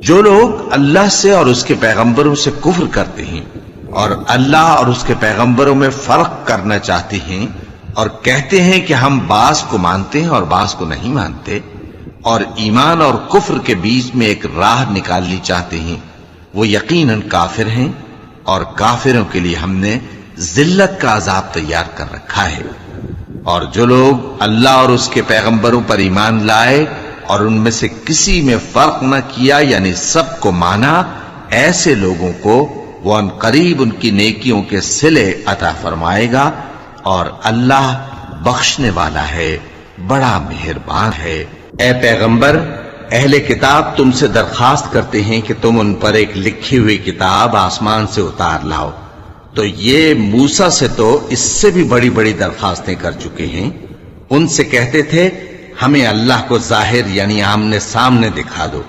जो लोग अल्लाह से और उसके पैगंबरों से कुफ्र करते हैं और अल्लाह और उसके पैगंबरों में फर्क करना चाहते हैं और कहते हैं कि हम बास को मानते हैं और बास को नहीं मानते और ईमान और कुफ्र के बीच में एक राह निकालनी चाहते हैं, वो यकीनन काफिर हैं और काफिरों के लिए हमने जिल्लत का अजाब तैयार कर रखा है। और जो लोग अल्लाह और उसके पैगंबरों पर ईमान लाए और उनमें से किसी में फर्क न किया यानी सबको माना, ऐसे लोगों को वो अनकरीब उनकी नेकियों के सिले अता फरमाएगा और अल्लाह बख्शने वाला है, बड़ा मेहरबान है। ए पैगंबर, अहले किताब तुमसे दरखास्त करते हैं कि तुम उन पर एक लिखी हुई किताब आसमान से उतार लाओ। तो ये मूसा से तो इससे भी बड़ी बड़ी दरखास्तें कर चुके हैं। उनसे कहते थे हमें अल्लाह को जाहिर यानी आमने सामने दिखा दो।